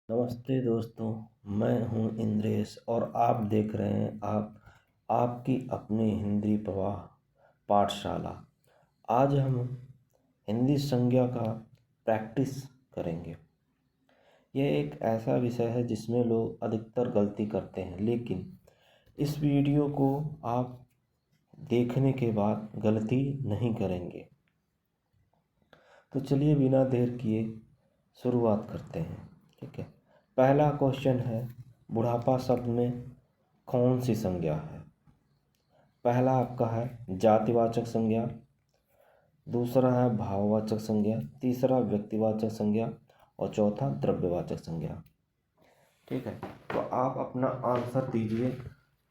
नमस्ते दोस्तों, मैं हूं इंद्रेश और आप देख रहे हैं आपकी अपनी हिंदी प्रवाह पाठशाला। आज हम हिंदी संज्ञा का प्रैक्टिस करेंगे। यह एक ऐसा विषय है जिसमें लोग अधिकतर गलती करते हैं, लेकिन इस वीडियो को आप देखने के बाद गलती नहीं करेंगे। तो चलिए बिना देर किए शुरुआत करते हैं। ठीक है, पहला क्वेश्चन है, बुढ़ापा शब्द में कौन सी संज्ञा है? पहला आपका है जातिवाचक संज्ञा, दूसरा है भाववाचक संज्ञा, तीसरा व्यक्तिवाचक संज्ञा और चौथा द्रव्यवाचक संज्ञा। ठीक है, तो आप अपना आंसर दीजिए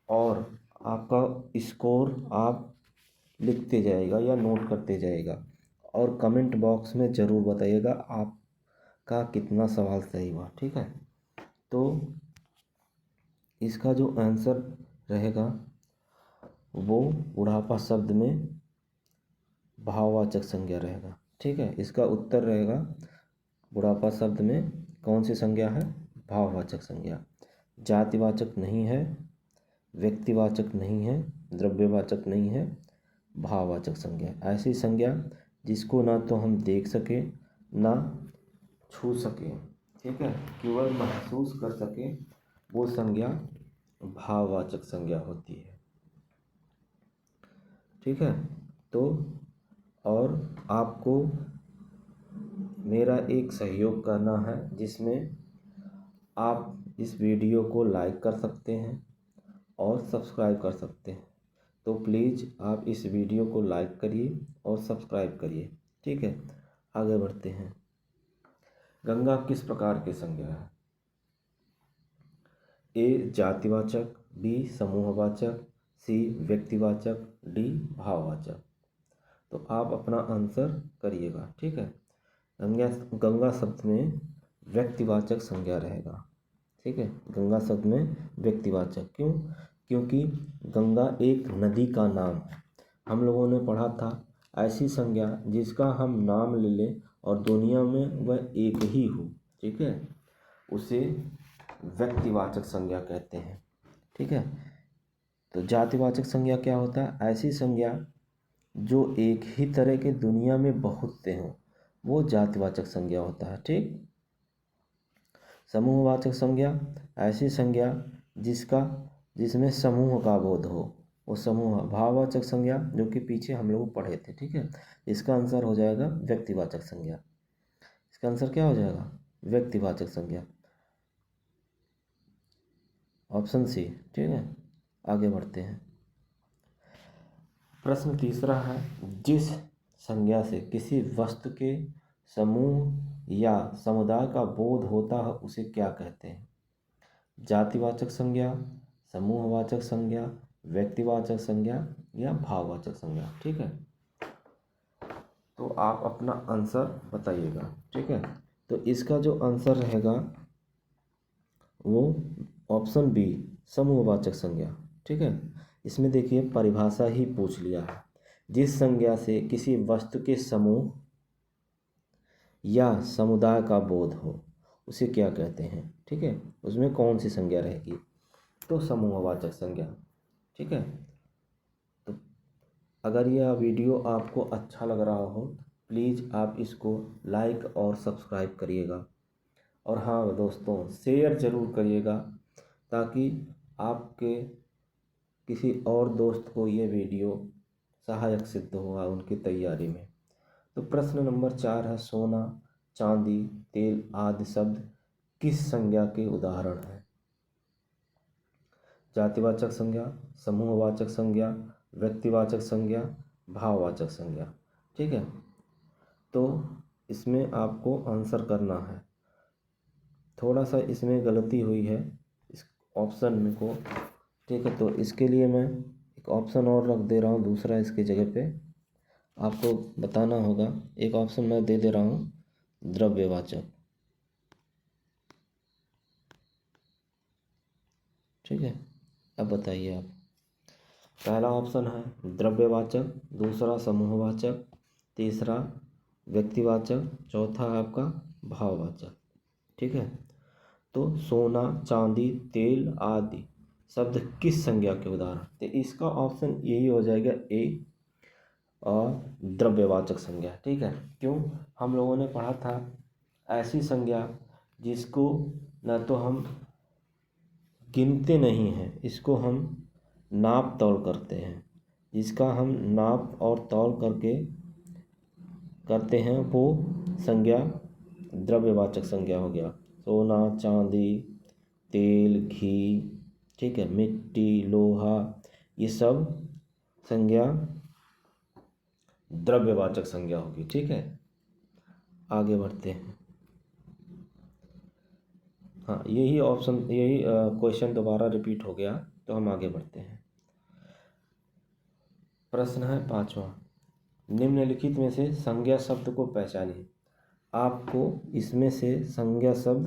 और आपका स्कोर आप लिखते जाइएगा या नोट करते जाइएगा और कमेंट बॉक्स में ज़रूर बताइएगा आपका कितना सवाल सही हुआ। ठीक है, तो इसका जो आंसर रहेगा वो बुढ़ापा शब्द में भाववाचक संज्ञा रहेगा। ठीक है, इसका उत्तर रहेगा बुढ़ापा शब्द में कौन सी संज्ञा है? भाववाचक संज्ञा। जातिवाचक नहीं है, व्यक्तिवाचक नहीं है, द्रव्यवाचक नहीं है, भाववाचक संज्ञा। ऐसी संज्ञा जिसको ना तो हम देख सके ना छू सके, ठीक है, केवल महसूस कर सके, वो संज्ञा भाववाचक संज्ञा होती है। ठीक है, तो और आपको मेरा एक सहयोग करना है जिसमें आप इस वीडियो को लाइक कर सकते हैं और सब्सक्राइब कर सकते हैं। तो प्लीज़ आप इस वीडियो को लाइक करिए और सब्सक्राइब करिए। ठीक है, आगे बढ़ते हैं। गंगा किस प्रकार की संज्ञा है? ए जातिवाचक, बी समूहवाचक, सी व्यक्तिवाचक, डी भाववाचक। तो आप अपना आंसर करिएगा। ठीक है, गंगा शब्द में व्यक्तिवाचक संज्ञा रहेगा। ठीक है, गंगा शब्द में व्यक्तिवाचक। क्यों? क्योंकि गंगा एक नदी का नाम है। हम लोगों ने पढ़ा था ऐसी संज्ञा जिसका हम नाम ले लें और दुनिया में वह एक ही हो, ठीक है, उसे व्यक्तिवाचक संज्ञा कहते हैं। ठीक है, तो जातिवाचक संज्ञा क्या होता है? ऐसी संज्ञा जो एक ही तरह के दुनिया में बहुत से हों, वो जातिवाचक संज्ञा होता है। ठीक, समूहवाचक संज्ञा ऐसी संज्ञा जिसमें समूह का बोध हो, वो समूह। भाववाचक संज्ञा जो कि पीछे हम लोग पढ़े थे। ठीक है, इसका आंसर हो जाएगा व्यक्तिवाचक संज्ञा। इसका आंसर क्या हो जाएगा? व्यक्तिवाचक संज्ञा, ऑप्शन सी। ठीक है, आगे बढ़ते हैं। प्रश्न तीसरा है, जिस संज्ञा से किसी वस्तु के समूह या समुदाय का बोध होता है उसे क्या कहते हैं? जातिवाचक संज्ञा, समूहवाचक संज्ञा, व्यक्तिवाचक संज्ञा या भाववाचक संज्ञा। ठीक है, तो आप अपना आंसर बताइएगा। ठीक है, तो इसका जो आंसर रहेगा वो ऑप्शन बी, समूहवाचक संज्ञा। ठीक है, इसमें देखिए परिभाषा ही पूछ लिया है। जिस संज्ञा से किसी वस्तु के समूह या समुदाय का बोध हो उसे क्या कहते हैं? ठीक है, उसमें कौन सी संज्ञा रहेगी? तो समूहवाचक संज्ञा। ठीक है, तो अगर यह वीडियो आपको अच्छा लग रहा हो प्लीज़ आप इसको लाइक और सब्सक्राइब करिएगा। और हाँ दोस्तों, शेयर ज़रूर करिएगा ताकि आपके किसी और दोस्त को ये वीडियो सहायक सिद्ध होगा उनकी तैयारी में। तो प्रश्न नंबर 4 है, सोना, चांदी, तेल आदि शब्द किस संज्ञा के उदाहरण हैं? जातिवाचक संज्ञा, समूहवाचक संज्ञा, व्यक्तिवाचक संज्ञा, भाववाचक संज्ञा। ठीक है, तो इसमें आपको आंसर करना है। थोड़ा सा इसमें गलती हुई है इस ऑप्शन में को। ठीक है, तो इसके लिए मैं एक ऑप्शन और रख दे रहा हूँ दूसरा इसके जगह पे। आपको बताना होगा। एक ऑप्शन मैं दे दे रहा हूँ, द्रव्यवाचक। ठीक है, अब बताइए आप। पहला ऑप्शन है द्रव्यवाचक, दूसरा समूहवाचक, तीसरा व्यक्तिवाचक, चौथा है आपका भाववाचक। ठीक है, तो सोना, चांदी, तेल आदि शब्द किस संज्ञा के उदाहरण। तो इसका ऑप्शन यही हो जाएगा ए, और द्रव्यवाचक संज्ञा। ठीक है, क्यों, हम लोगों ने पढ़ा था ऐसी संज्ञा जिसको न तो हम गिनते नहीं हैं, इसको हम नाप तौल करते हैं, जिसका हम नाप और तौल करके करते हैं वो संज्ञा द्रव्यवाचक संज्ञा हो गया। सोना, चांदी, तेल, घी, ठीक है, मिट्टी, लोहा, ये सब संज्ञा द्रव्यवाचक संज्ञा होगी। ठीक है, आगे बढ़ते हैं। हाँ, यही ऑप्शन, यही क्वेश्चन दोबारा रिपीट हो गया, तो हम आगे बढ़ते हैं। प्रश्न है 5वां, निम्नलिखित में से संज्ञा शब्द को पहचानिए। आपको इसमें से संज्ञा शब्द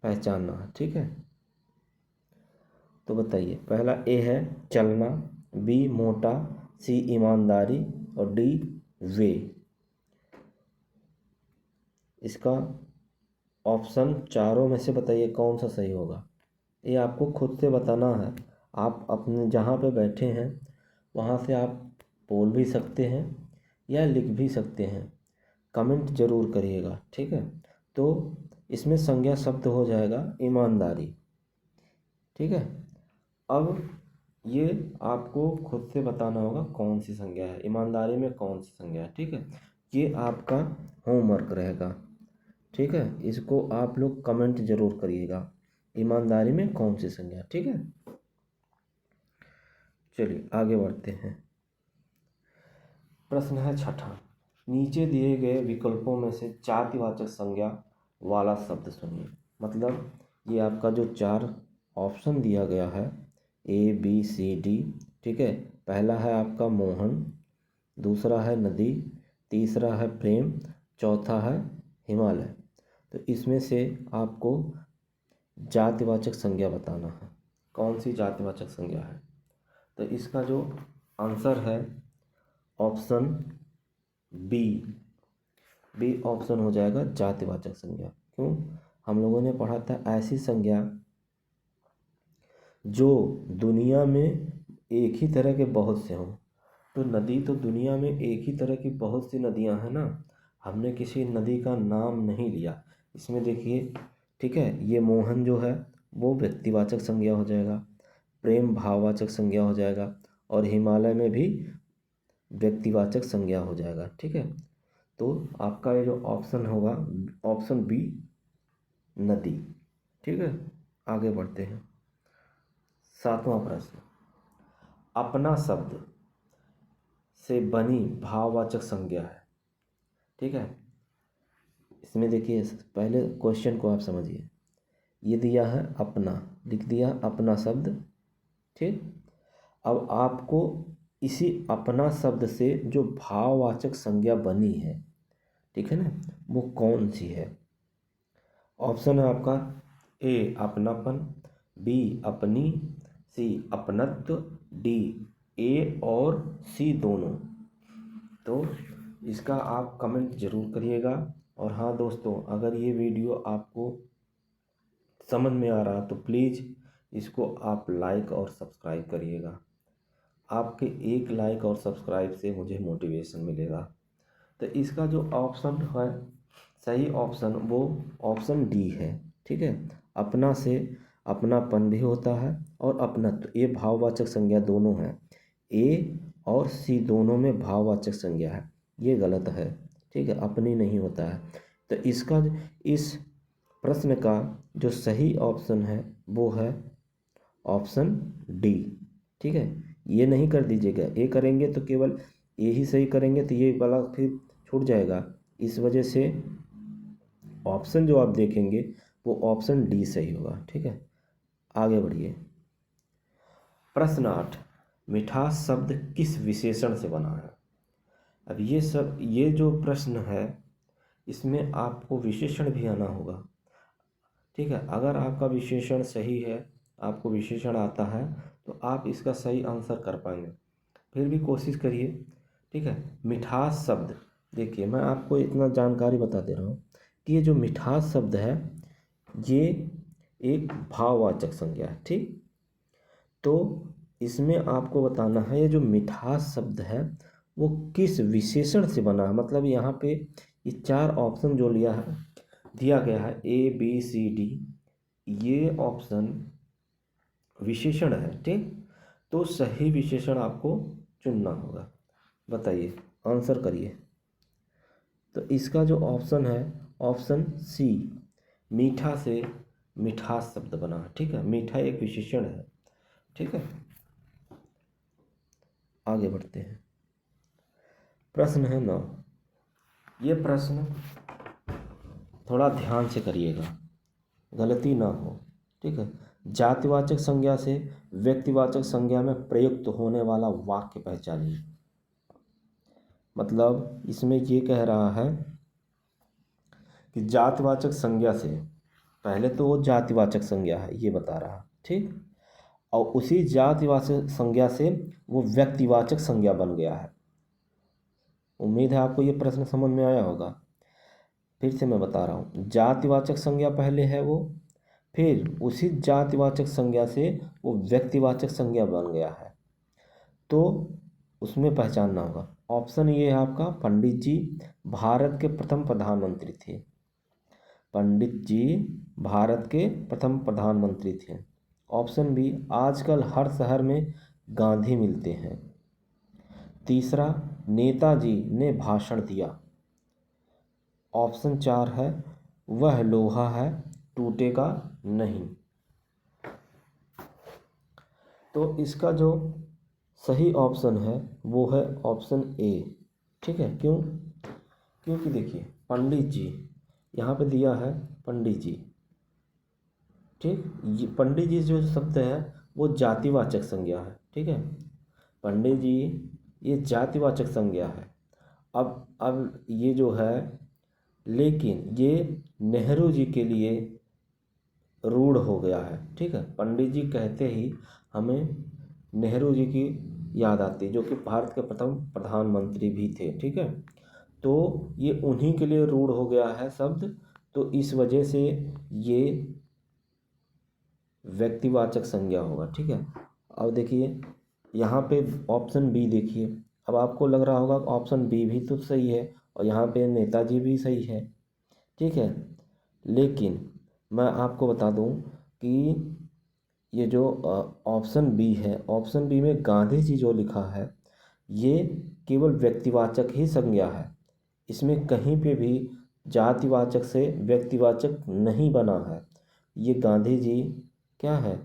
पहचानना है। ठीक है, तो बताइए। पहला ए है चलना, बी मोटा, सी ईमानदारी और डी वे। इसका ऑप्शन चारों में से बताइए कौन सा सही होगा। ये आपको खुद से बताना है। आप अपने जहाँ पे बैठे हैं वहाँ से आप बोल भी सकते हैं या लिख भी सकते हैं, कमेंट ज़रूर करिएगा। ठीक है, तो इसमें संज्ञा शब्द हो जाएगा ईमानदारी। ठीक है, अब ये आपको खुद से बताना होगा कौन सी संज्ञा है, ईमानदारी में कौन सी संज्ञा है। ठीक है, ये आपका होमवर्क रहेगा। ठीक है, इसको आप लोग कमेंट जरूर करिएगा, ईमानदारी में कौन सी संज्ञा। ठीक है, चलिए आगे बढ़ते हैं। प्रश्न है 6ठा, नीचे दिए गए विकल्पों में से जातिवाचक संज्ञा वाला शब्द सुनिए। मतलब ये आपका जो 4 ऑप्शन दिया गया है ए बी सी डी। ठीक है, पहला है आपका मोहन, दूसरा है नदी, तीसरा है प्रेम, चौथा है हिमालय। तो इसमें से आपको जातिवाचक संज्ञा बताना है, कौन सी जातिवाचक संज्ञा है। तो इसका जो आंसर है ऑप्शन बी, बी ऑप्शन हो जाएगा जातिवाचक संज्ञा। क्यों, हम लोगों ने पढ़ा था ऐसी संज्ञा जो दुनिया में एक ही तरह के बहुत से हों। तो नदी, तो दुनिया में एक ही तरह की बहुत सी नदियां हैं ना, हमने किसी नदी का नाम नहीं लिया इसमें। देखिए, ठीक है, ये मोहन जो है वो व्यक्तिवाचक संज्ञा हो जाएगा, प्रेम भाववाचक संज्ञा हो जाएगा, और हिमालय में भी व्यक्तिवाचक संज्ञा हो जाएगा। ठीक है, तो आपका ये जो ऑप्शन होगा ऑप्शन बी नदी। ठीक है, आगे बढ़ते हैं। 7वां प्रश्न, अपना शब्द से बनी भाववाचक संज्ञा है। ठीक है, इसमें देखिए पहले क्वेश्चन को आप समझिए। ये दिया है अपना, लिख दिया अपना शब्द। ठीक, अब आपको इसी अपना शब्द से जो भाववाचक संज्ञा बनी है, ठीक है ना, वो कौन सी है। ऑप्शन है आपका ए अपनापन, बी अपनी, सी अपनत्व, डी ए और सी दोनों। तो इसका आप कमेंट ज़रूर करिएगा। और हाँ दोस्तों, अगर ये वीडियो आपको समझ में आ रहा तो प्लीज़ इसको आप लाइक और सब्सक्राइब करिएगा। आपके एक लाइक और सब्सक्राइब से मुझे मोटिवेशन मिलेगा। तो इसका जो ऑप्शन है सही ऑप्शन वो ऑप्शन डी है। ठीक है, अपना से अपनापन भी होता है और अपनत्व, ये भाववाचक संज्ञा दोनों हैं। ए और सी दोनों में भाववाचक संज्ञा है, ये गलत है। ठीक है, अपनी नहीं होता है। तो इसका इस प्रश्न का जो सही ऑप्शन है वो है ऑप्शन डी। ठीक है, ये नहीं कर दीजिएगा, ये करेंगे तो केवल ये ही सही करेंगे तो ये वाला फिर छूट जाएगा। इस वजह से ऑप्शन जो आप देखेंगे वो ऑप्शन डी सही होगा। ठीक है, आगे बढ़िए। प्रश्न 8, मिठास शब्द किस विशेषण से बना है। अब ये जो प्रश्न है इसमें आपको विशेषण भी आना होगा। ठीक है, अगर आपका विशेषण सही है, आपको विशेषण आता है तो आप इसका सही आंसर कर पाएंगे। फिर भी कोशिश करिए। ठीक है, मिठास शब्द, देखिए मैं आपको इतना जानकारी बता दे रहा हूँ कि ये जो मिठास शब्द है ये एक भाववाचक संज्ञा है। ठीक, तो इसमें आपको बताना है ये जो मिठास शब्द है वो किस विशेषण से बना है। मतलब यहाँ पे ये 4 ऑप्शन जो दिया गया है ABCD, ये ऑप्शन विशेषण है। ठीक, तो सही विशेषण आपको चुनना होगा। बताइए, आंसर करिए। तो इसका जो ऑप्शन है ऑप्शन सी, मीठा से मिठास शब्द बना है। ठीक है, मीठा एक विशेषण है। ठीक है, आगे बढ़ते हैं। प्रश्न है 9। ये प्रश्न थोड़ा ध्यान से करिएगा, गलती ना हो। ठीक है, जातिवाचक संज्ञा से व्यक्तिवाचक संज्ञा में प्रयुक्त होने वाला वाक्य पहचानिए। मतलब इसमें ये कह रहा है कि जातिवाचक संज्ञा से, पहले तो वो जातिवाचक संज्ञा है ये बता रहा है। ठीक, और उसी जातिवाचक संज्ञा से वो व्यक्तिवाचक संज्ञा बन गया है। उम्मीद है आपको ये प्रश्न समझ में आया होगा। फिर से मैं बता रहा हूँ, जातिवाचक संज्ञा पहले है वो, फिर उसी जातिवाचक संज्ञा से वो व्यक्तिवाचक संज्ञा बन गया है, तो उसमें पहचानना होगा। ऑप्शन ये है आपका, पंडित जी भारत के प्रथम प्रधानमंत्री थे। पंडित जी भारत के प्रथम प्रधानमंत्री थे। ऑप्शन बी, आजकल हर शहर में गांधी मिलते हैं। तीसरा, नेताजी ने भाषण दिया। ऑप्शन 4 है, वह लोहा है टूटेगा नहीं। तो इसका जो सही ऑप्शन है वो है ऑप्शन ए। ठीक है, क्योंकि देखिए पंडित जी यहाँ पे दिया है पंडित जी। ठीक, ये पंडित जी जो शब्द है वो जातिवाचक संज्ञा है। ठीक है, पंडित जी ये जातिवाचक संज्ञा है। अब ये जो है, लेकिन ये नेहरू जी के लिए रूढ़ हो गया है। ठीक है, पंडित जी कहते ही हमें नेहरू जी की याद आती है, जो कि भारत के प्रथम प्रधानमंत्री भी थे। ठीक है, तो ये उन्हीं के लिए रूढ़ हो गया है शब्द, तो इस वजह से ये व्यक्तिवाचक संज्ञा होगा। ठीक है, अब देखिए यहाँ पे ऑप्शन बी देखिए, अब आपको लग रहा होगा ऑप्शन बी भी तो सही है और यहाँ पे नेताजी भी सही है। ठीक है, लेकिन मैं आपको बता दूं कि ये जो ऑप्शन बी है, ऑप्शन बी में गांधी जी जो लिखा है ये केवल व्यक्तिवाचक ही संज्ञा है। इसमें कहीं पे भी जातिवाचक से व्यक्तिवाचक नहीं बना है। ये गांधी जी क्या है,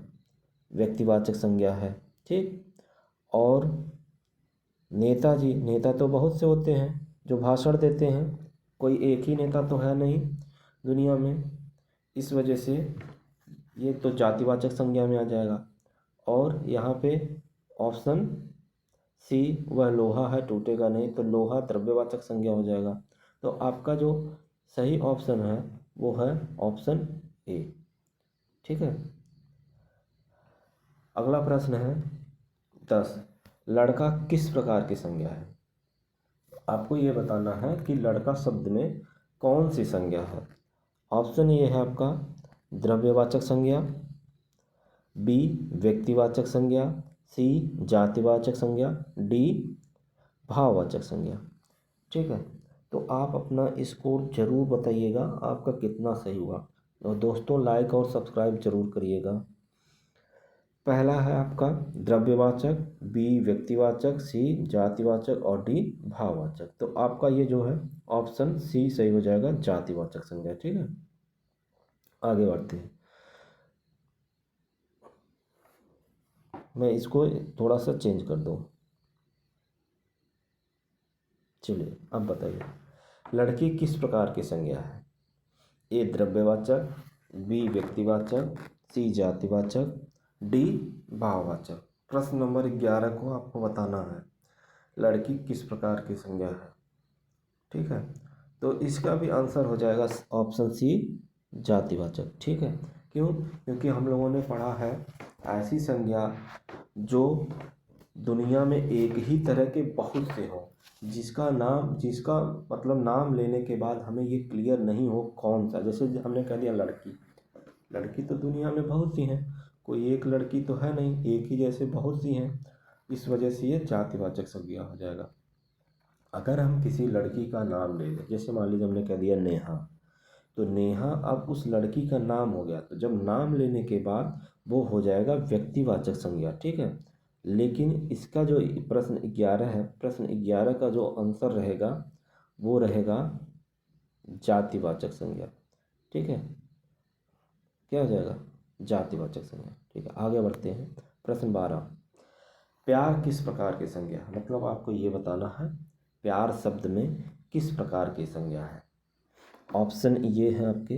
व्यक्तिवाचक संज्ञा है। ठीक, और नेताजी, नेता तो बहुत से होते हैं जो भाषण देते हैं, कोई एक ही नेता तो है नहीं दुनिया में, इस वजह से ये तो जातिवाचक संज्ञा में आ जाएगा। और यहाँ पे ऑप्शन सी, वह लोहा है टूटेगा नहीं, तो लोहा द्रव्यवाचक संज्ञा हो जाएगा। तो आपका जो सही ऑप्शन है वो है ऑप्शन ए। ठीक है, अगला प्रश्न है 10। लड़का किस प्रकार की संज्ञा है। आपको ये बताना है कि लड़का शब्द में कौन सी संज्ञा है। ऑप्शन ये है आपका, द्रव्यवाचक संज्ञा, बी व्यक्तिवाचक संज्ञा, सी जातिवाचक संज्ञा, डी भाववाचक संज्ञा। ठीक है, तो आप अपना स्कोर जरूर बताइएगा आपका कितना सही हुआ, और दोस्तों लाइक और सब्सक्राइब जरूर करिएगा। पहला है आपका द्रव्यवाचक, बी व्यक्तिवाचक, सी जातिवाचक और डी भाववाचक। तो आपका ये जो है ऑप्शन सी सही हो जाएगा, जातिवाचक संज्ञा। ठीक है, आगे बढ़ते हैं। मैं इसको थोड़ा सा चेंज कर दूँ। चलिए अब बताइए, लड़की किस प्रकार की संज्ञा है। ए द्रव्यवाचक, बी व्यक्तिवाचक, सी जातिवाचक, डी भाववाचक। प्रश्न नंबर 11 को आपको बताना है लड़की किस प्रकार की संज्ञा है। ठीक है, तो इसका भी आंसर हो जाएगा ऑप्शन सी जातिवाचक। ठीक है, क्योंकि हम लोगों ने पढ़ा है ऐसी संज्ञा जो दुनिया में एक ही तरह के बहुत से हो, जिसका मतलब नाम लेने के बाद हमें ये क्लियर नहीं हो कौन सा। जैसे हमने कह दिया लड़की, लड़की तो दुनिया में बहुत सी हैं, कोई एक लड़की तो है नहीं, एक ही जैसे बहुत सी हैं, इस वजह से ये जातिवाचक संज्ञा हो जाएगा। अगर हम किसी लड़की का नाम ले लें, जैसे मान लीजिए हमने कह दिया नेहा, तो नेहा अब उस लड़की का नाम हो गया, तो जब नाम लेने के बाद वो हो जाएगा व्यक्तिवाचक संज्ञा, ठीक है। लेकिन इसका जो प्रश्न 11 है, प्रश्न 11 का जो आंसर रहेगा वो रहेगा जातिवाचक संज्ञा, ठीक है। क्या हो जाएगा? जातिवाचक संज्ञा, ठीक है। आगे बढ़ते हैं। प्रश्न 12, प्यार किस प्रकार की संज्ञा है? मतलब आपको ये बताना है प्यार शब्द में किस प्रकार की संज्ञा है। ऑप्शन ये है आपके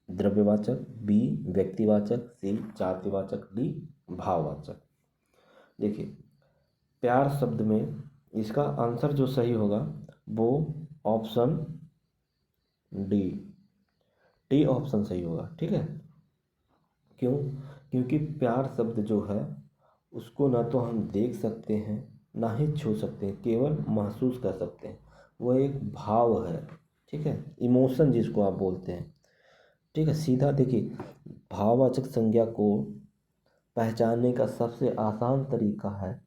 द्रव्यवाचक, बी व्यक्तिवाचक, सी जातिवाचक, डी भाववाचक। देखिए, प्यार शब्द में इसका आंसर जो सही होगा वो ऑप्शन डी, डी ऑप्शन सही होगा, ठीक है। क्यों? क्योंकि प्यार शब्द जो है उसको ना तो हम देख सकते हैं ना ही छू सकते हैं, केवल महसूस कर सकते हैं। वो एक भाव है, ठीक है, इमोशन जिसको आप बोलते हैं, ठीक है। सीधा देखिए, भाववाचक संज्ञा को पहचानने का सबसे आसान तरीका है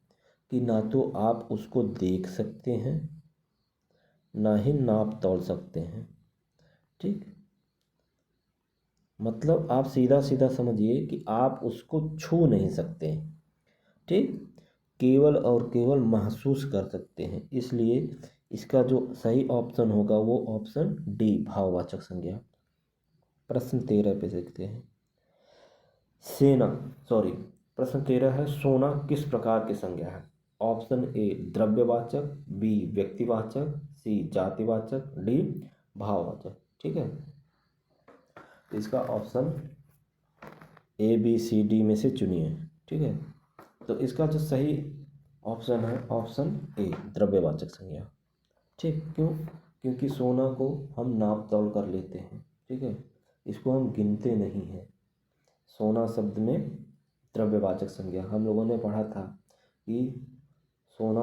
कि ना तो आप उसको देख सकते हैं ना ही नाप तोल सकते हैं, ठीक। मतलब आप सीधा सीधा समझिए कि आप उसको छू नहीं सकते हैं, ठीक, केवल और केवल महसूस कर सकते हैं। इसलिए इसका जो सही ऑप्शन होगा वो ऑप्शन डी भाववाचक संज्ञा। प्रश्न 13 पे देखते हैं। सेना सॉरी प्रश्न 13 है, सोना किस प्रकार की संज्ञा है? ऑप्शन ए द्रव्यवाचक, बी व्यक्तिवाचक, सी जातिवाचक, डी भाववाचक, ठीक है। तो इसका option A B C D में से चुनिए, ठीक है। तो इसका जो सही ऑप्शन है ऑप्शन ए द्रव्यवाचक संज्ञा, ठीक। क्यों? क्योंकि सोना को हम नाप तोल कर लेते हैं, ठीक है, इसको हम गिनते नहीं हैं। सोना शब्द में द्रव्यवाचक संज्ञा हम लोगों ने पढ़ा था कि सोना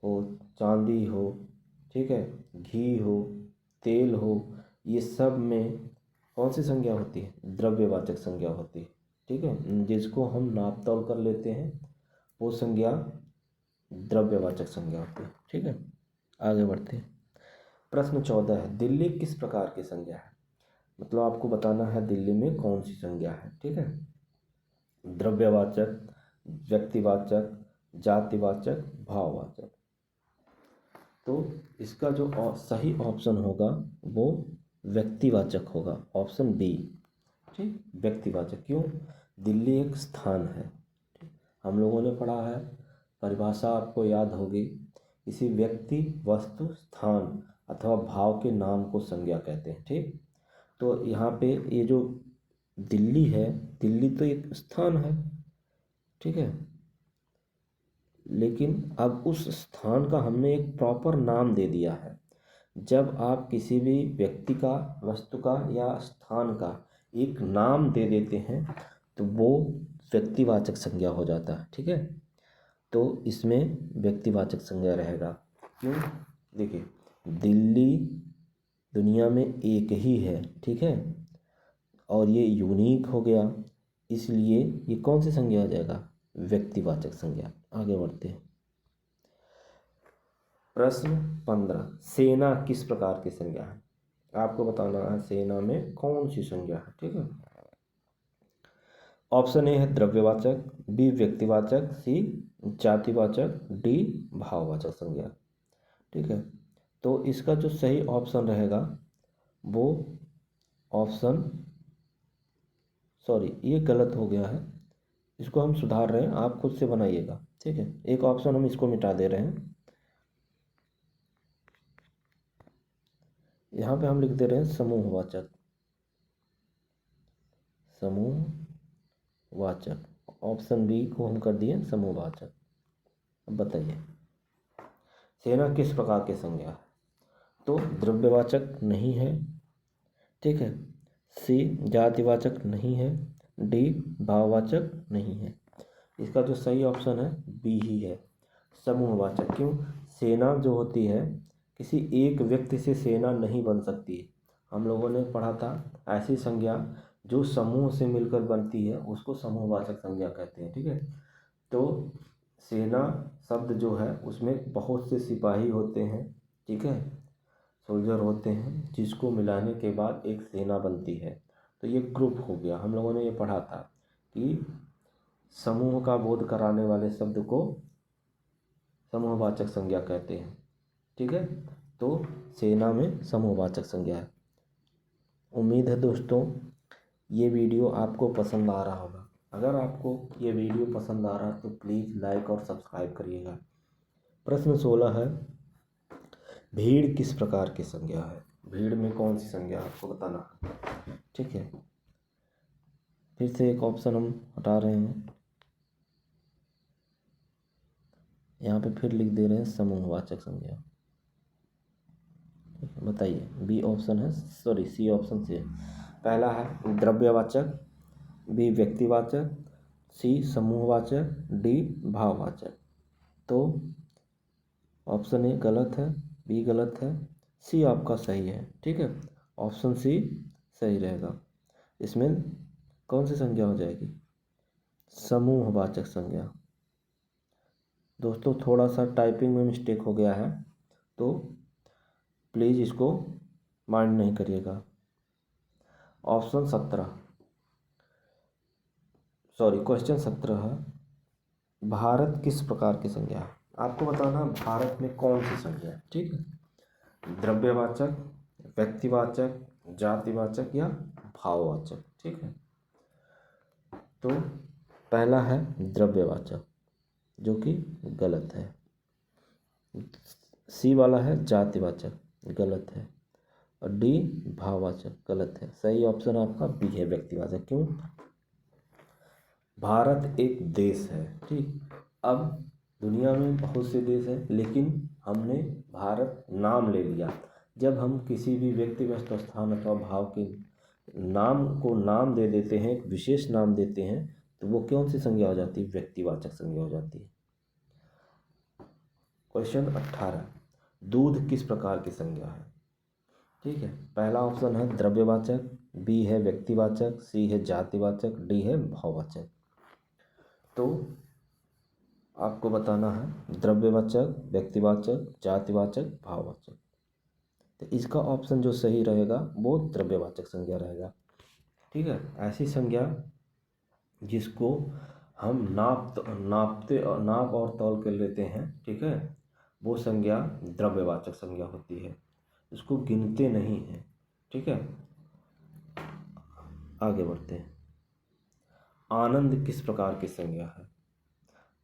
हो, चांदी हो, ठीक है, घी हो, तेल हो, ये सब में कौन सी संज्ञा होती है? द्रव्यवाचक संज्ञा होती है, ठीक है। जिसको हम नाप तोल कर लेते हैं वो संज्ञा द्रव्यवाचक संज्ञा होती है, ठीक है। आगे बढ़ते हैं। प्रश्न 14 है, दिल्ली किस प्रकार की संज्ञा है? मतलब आपको बताना है दिल्ली में कौन सी संज्ञा है, ठीक है। द्रव्यवाचक, व्यक्तिवाचक, जातिवाचक, भाववाचक। तो इसका जो सही ऑप्शन होगा वो व्यक्तिवाचक होगा, ऑप्शन बी, ठीक, व्यक्तिवाचक। क्यों? दिल्ली एक स्थान है, ठीक? हम लोगों ने पढ़ा है, परिभाषा आपको याद होगी, किसी व्यक्ति, वस्तु, स्थान अथवा भाव के नाम को संज्ञा कहते हैं, ठीक। तो यहाँ पे ये जो दिल्ली है, दिल्ली तो एक स्थान है, ठीक है, लेकिन अब उस स्थान का हमने एक प्रॉपर नाम दे दिया है। जब आप किसी भी व्यक्ति का, वस्तु का या स्थान का एक नाम दे देते हैं तो वो व्यक्तिवाचक संज्ञा हो जाता है, ठीक है। तो इसमें व्यक्तिवाचक संज्ञा रहेगा। क्यों? देखिए, दिल्ली दुनिया में एक ही है, ठीक है, और ये यूनिक हो गया, इसलिए ये कौन सी संज्ञा हो जाएगा? व्यक्तिवाचक संज्ञा। आगे बढ़ते हैं। प्रश्न 15, सेना किस प्रकार की संज्ञा है? आपको बताना है सेना में कौन सी संज्ञा है, ठीक है। ऑप्शन ए है द्रव्यवाचक, बी व्यक्तिवाचक, सी जातिवाचक, डी भाववाचक संज्ञा, ठीक है। तो इसका जो सही ऑप्शन रहेगा वो ऑप्शन, सॉरी ये गलत हो गया है, इसको हम सुधार रहे हैं, आप खुद से बनाइएगा, ठीक है। एक ऑप्शन हम इसको मिटा दे रहे हैं, यहाँ पे हम लिख दे रहे हैं समूहवाचक, समूहवाचक। ऑप्शन बी को हम कर दिए समूहवाचक। अब बताइए सेना किस प्रकार की संज्ञा है? तो द्रव्यवाचक नहीं है, ठीक है, सी जातिवाचक नहीं है, डी भाववाचक नहीं है। इसका जो सही ऑप्शन है बी ही है, समूहवाचक। क्यों? सेना जो होती है किसी एक व्यक्ति से सेना नहीं बन सकती है। हम लोगों ने पढ़ा था ऐसी संज्ञा जो समूह से मिलकर बनती है उसको समूहवाचक संज्ञा कहते हैं। ठीक है, तो सेना शब्द जो है उसमें बहुत से सिपाही होते हैं। ठीक है, सोल्जर होते हैं, जिसको मिलाने के बाद एक सेना बनती है। तो ये ग्रुप हो गया। हम लोगों ने ये पढ़ा था कि समूह का बोध कराने वाले शब्द को समूहवाचक संज्ञा कहते हैं। ठीक है, तो सेना में समूहवाचक संज्ञा है। उम्मीद है दोस्तों ये वीडियो आपको पसंद आ रहा होगा। अगर आपको ये वीडियो पसंद आ रहा है तो प्लीज़ लाइक और सब्सक्राइब करिएगा। प्रश्न 16 है, भीड़ किस प्रकार की संज्ञा है? भीड़ में कौन सी संज्ञा आपको बताना है। ठीक है, फिर से एक ऑप्शन हम हटा रहे हैं, यहाँ पे फिर लिख दे रहे हैं समूहवाचक संज्ञा। बताइए, बी ऑप्शन है, सॉरी सी ऑप्शन से। पहला है द्रव्यवाचक, बी व्यक्तिवाचक, सी समूहवाचक, डी भाववाचक। तो ऑप्शन ए गलत है, बी गलत है, सी आपका सही है। ठीक है, ऑप्शन सी सही रहेगा। इसमें कौन सी संज्ञा हो जाएगी? समूहवाचक संज्ञा। दोस्तों थोड़ा सा टाइपिंग में मिस्टेक हो गया है, तो प्लीज़ इसको माइंड नहीं करिएगा। ऑप्शन 17, सॉरी क्वेश्चन 17 है, भारत किस प्रकार की संज्ञा है? आपको बताना भारत में कौन सी संज्ञा है। ठीक है, द्रव्यवाचक, व्यक्तिवाचक, जातिवाचक या भाववाचक। ठीक है, तो पहला है द्रव्यवाचक जो कि गलत है। सी वाला है जातिवाचक, गलत है। और डी भाववाचक, गलत है। सही ऑप्शन आपका बी है व्यक्तिवाचक। क्यों? भारत एक देश है। ठीक, अब दुनिया में बहुत से देश हैं, लेकिन हमने भारत नाम ले लिया। जब हम किसी भी व्यक्ति, वस्तु, स्थान अथवा भाव के नाम को नाम दे देते हैं, एक विशेष नाम देते हैं, तो वो कौन सी संज्ञा हो जाती है? व्यक्तिवाचक संज्ञा हो जाती है। क्वेश्चन 18, दूध किस प्रकार की संज्ञा है? ठीक है, पहला ऑप्शन है द्रव्यवाचक, बी है व्यक्तिवाचक, सी है जातिवाचक, डी है भाववाचक। तो आपको बताना है द्रव्यवाचक, व्यक्तिवाचक, जातिवाचक, भाववाचक। तो इसका ऑप्शन जो सही रहेगा वो द्रव्यवाचक संज्ञा रहेगा। ठीक है, ऐसी संज्ञा जिसको हम नाप और तौल कर लेते हैं। ठीक है, वो संज्ञा द्रव्यवाचक संज्ञा होती है, इसको गिनते नहीं हैं। ठीक है, आगे बढ़ते हैं। आनंद किस प्रकार की संज्ञा है?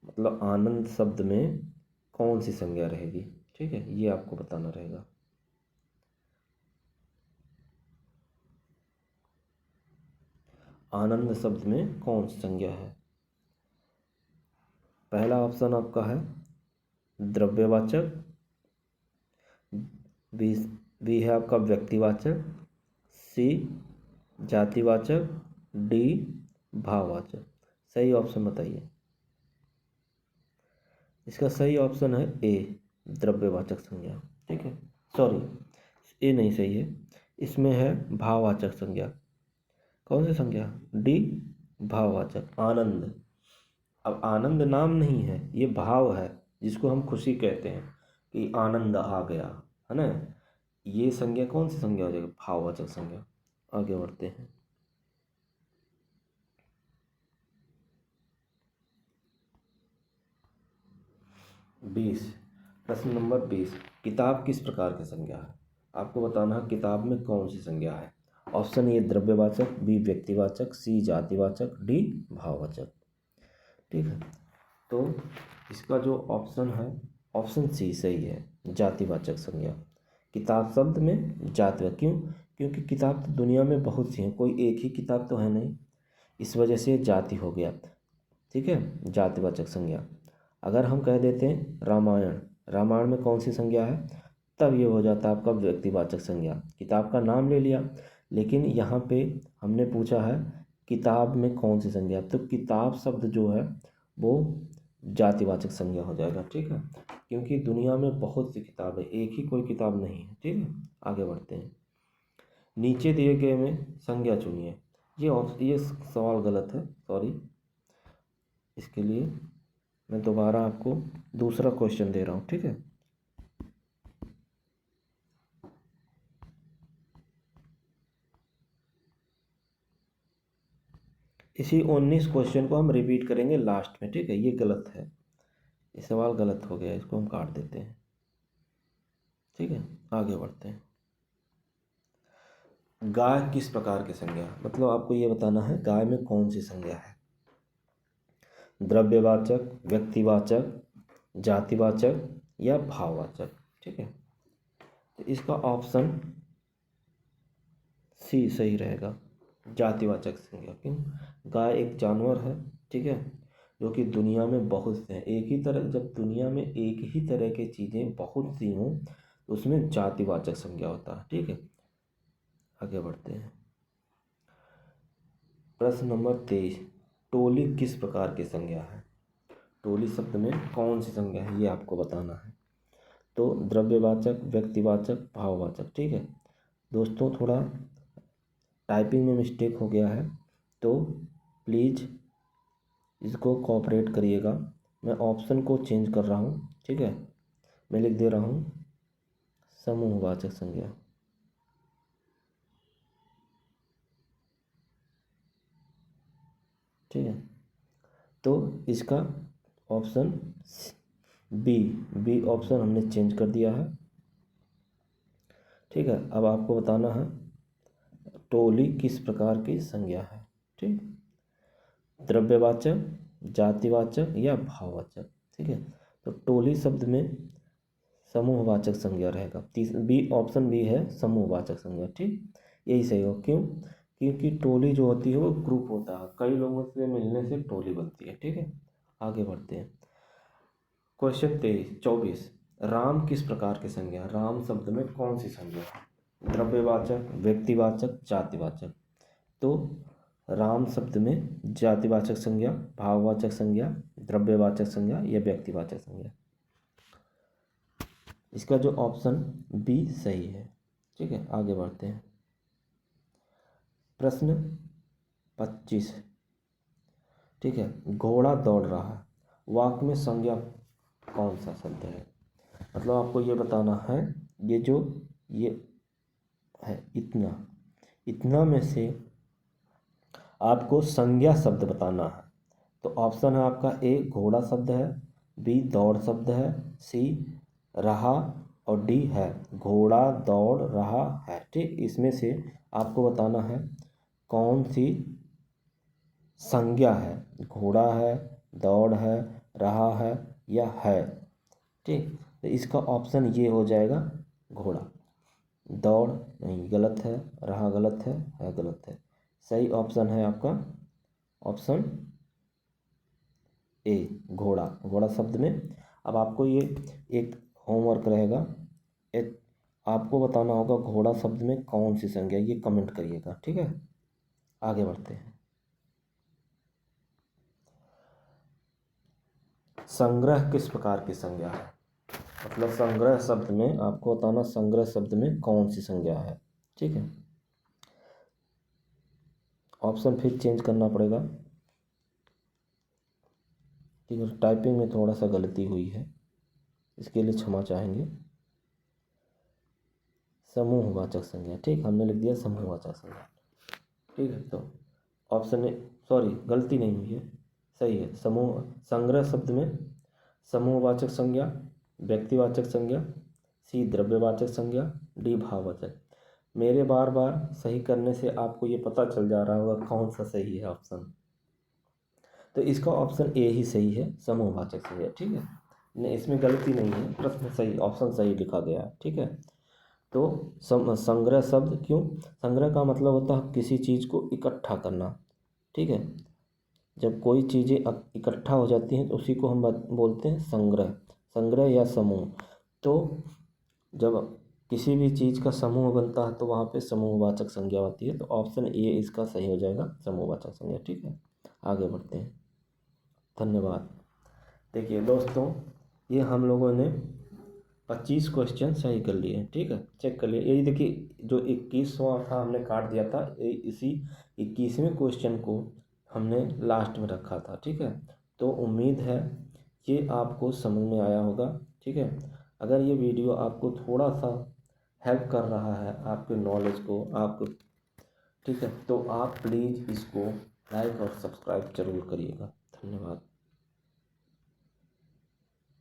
मतलब आनंद शब्द में कौन सी संज्ञा रहेगी? ठीक है, ये आपको बताना रहेगा। आनंद शब्द में कौन सी संज्ञा है? पहला ऑप्शन आपका है द्रव्यवाचक, बी है आपका व्यक्तिवाचक, सी जातिवाचक, डी भाववाचक। सही ऑप्शन बताइए। इसका सही ऑप्शन है ए, द्रव्यवाचक संज्ञा। ठीक है, सॉरी ए नहीं सही है, इसमें है भाववाचक संज्ञा। कौन सी संज्ञा? डी भाववाचक, आनंद। अब आनंद नाम नहीं है, ये भाव है जिसको हम खुशी कहते हैं कि आनंद आ गया, है ना। ये संज्ञा कौन सी संज्ञा हो जाएगी? भाववाचक संज्ञा। आगे बढ़ते हैं। प्रश्न नंबर 20, किताब किस प्रकार की संज्ञा है? आपको बताना है किताब में कौन सी संज्ञा है। ऑप्शन ए द्रव्यवाचक, बी व्यक्तिवाचक, सी जातिवाचक, डी भाववाचक। ठीक है, तो इसका जो ऑप्शन है ऑप्शन सी सही है, जातिवाचक संज्ञा। किताब शब्द में जातिवाचक। क्यों? क्योंकि किताब तो दुनिया में बहुत सी हैं, कोई एक ही किताब तो है नहीं, इस वजह से जाति हो गया। ठीक है, जातिवाचक संज्ञा। अगर हम कह देते हैं रामायण, रामायण में कौन सी संज्ञा है, तब ये हो जाता है आपका व्यक्तिवाचक संज्ञा। किताब का नाम ले लिया, लेकिन यहाँ पे हमने पूछा है किताब में कौन सी संज्ञा, तो किताब शब्द जो है वो जातिवाचक संज्ञा हो जाएगा। ठीक है, क्योंकि दुनिया में बहुत सी किताब है, एक ही कोई किताब नहीं है। ठीक है, आगे बढ़ते हैं। नीचे दिए गए में संज्ञा चुनिए। ये सवाल गलत है, सॉरी। इसके लिए मैं दोबारा आपको दूसरा क्वेश्चन दे रहा हूँ, ठीक है। इसी 19 क्वेश्चन को हम रिपीट करेंगे लास्ट में, ठीक है। ये गलत है, ये सवाल गलत हो गया, इसको हम काट देते हैं, ठीक है। आगे बढ़ते हैं। गाय किस प्रकार की संज्ञा, मतलब आपको ये बताना है गाय में कौन सी संज्ञा है। द्रव्यवाचक, व्यक्तिवाचक, जातिवाचक या भाववाचक, ठीक है। तो इसका ऑप्शन सी सही रहेगा, जातिवाचक संज्ञा। क्यों? गाय एक जानवर है, ठीक है, जो कि दुनिया में बहुत से हैं। एक ही तरह, जब दुनिया में एक ही तरह की चीज़ें बहुत सी हों तो उसमें जातिवाचक संज्ञा होता है, ठीक है। आगे बढ़ते हैं। प्रश्न नंबर 23, टोली किस प्रकार की संज्ञा है। टोली शब्द में कौन सी संज्ञा है, ये आपको बताना है। तो द्रव्यवाचक, व्यक्तिवाचक, भाववाचक, ठीक है। दोस्तों थोड़ा टाइपिंग में मिस्टेक हो गया है, तो प्लीज़ इसको कोऑपरेट करिएगा। मैं ऑप्शन को चेंज कर रहा हूँ, ठीक है। मैं लिख दे रहा हूँ समूहवाचक संज्ञा, ठीक है। तो इसका ऑप्शन बी ऑप्शन हमने चेंज कर दिया है, ठीक है। अब आपको बताना है टोली किस प्रकार की संज्ञा है, ठीक। द्रव्यवाचक, जातिवाचक या भाववाचक, ठीक है। तो टोली शब्द में समूहवाचक संज्ञा रहेगा। बी ऑप्शन बी है समूहवाचक संज्ञा, ठीक। यही सही हो। क्यों? क्योंकि टोली जो होती है वो ग्रुप होता है, कई लोगों से मिलने से टोली बनती है, ठीक है। आगे बढ़ते हैं। क्वेश्चन 24, राम किस प्रकार की संज्ञा। राम शब्द में कौन सी संज्ञा है। द्रव्यवाचक, व्यक्तिवाचक, जातिवाचक। तो राम शब्द में जातिवाचक संज्ञा, भाववाचक संज्ञा, द्रव्यवाचक संज्ञा या व्यक्तिवाचक संज्ञा। इसका जो ऑप्शन बी सही है, ठीक है। आगे बढ़ते हैं। प्रश्न 25, ठीक है। घोड़ा दौड़ रहा है, वाक्य में संज्ञा कौन सा शब्द है। मतलब आपको ये बताना है, ये है इतना, इतना में से आपको संज्ञा शब्द बताना है। तो ऑप्शन है आपका ए घोड़ा शब्द है, बी दौड़ शब्द है, सी रहा और डी है घोड़ा दौड़ रहा है, ठीक। इसमें से आपको बताना है कौन सी संज्ञा है, घोड़ा है, दौड़ है, रहा है या है, ठीक। तो इसका ऑप्शन ये हो जाएगा घोड़ा। दौड़ नहीं, गलत है। रहा गलत है गलत है। सही ऑप्शन है आपका ऑप्शन ए घोड़ा। घोड़ा शब्द में अब आपको ये एक होमवर्क रहेगा, एक आपको बताना होगा घोड़ा शब्द में कौन सी संज्ञा, ये कमेंट करिएगा, ठीक है। आगे बढ़ते हैं। संग्रह किस प्रकार की संज्ञा है। मतलब संग्रह शब्द में आपको बताना संग्रह शब्द में कौन सी संज्ञा है, ठीक है। ऑप्शन फिर चेंज करना पड़ेगा, ठीक है। टाइपिंग में थोड़ा सा गलती हुई है, इसके लिए क्षमा चाहेंगे। समूहवाचक संज्ञा, ठीक, हमने लिख दिया समूहवाचक संज्ञा, ठीक है। तो ऑप्शन ए, सॉरी गलती नहीं हुई है, सही है। समूह संग्रह शब्द में समूहवाचक संज्ञा, व्यक्तिवाचक संज्ञा, सी द्रव्यवाचक संज्ञा, डी भाववाचक। मेरे बार बार सही करने से आपको ये पता चल जा रहा होगा कौन सा सही है ऑप्शन। तो इसका ऑप्शन ए ही सही है, समूहवाचक संज्ञा, ठीक है। नहीं, इसमें गलती नहीं है, प्रश्न सही, ऑप्शन सही लिखा गया है, ठीक है। तो संग्रह शब्द, क्यों? संग्रह का मतलब होता है किसी चीज़ को इकट्ठा करना, ठीक है। जब कोई चीज़ें इकट्ठा हो जाती हैं तो उसी को हम बोलते हैं संग्रह, संग्रह या समूह। तो जब किसी भी चीज़ का समूह बनता है तो वहाँ पे समूहवाचक संज्ञा होती है। तो ऑप्शन ए इसका सही हो जाएगा, समूहवाचक संज्ञा, ठीक है। आगे बढ़ते हैं। धन्यवाद। देखिए दोस्तों, ये हम लोगों ने 25 क्वेश्चन सही कर लिए। ठीक है, चेक कर लिए। यही देखिए, जो 21वां था हमने काट दिया था, इसी 21वें क्वेश्चन को हमने लास्ट में रखा था। ठीक है, तो उम्मीद है ये आपको समझ में आया होगा। ठीक है, अगर ये वीडियो आपको थोड़ा सा हेल्प कर रहा है आपके नॉलेज को, आपको, ठीक है, तो आप प्लीज़ इसको लाइक और सब्सक्राइब जरूर करिएगा। धन्यवाद।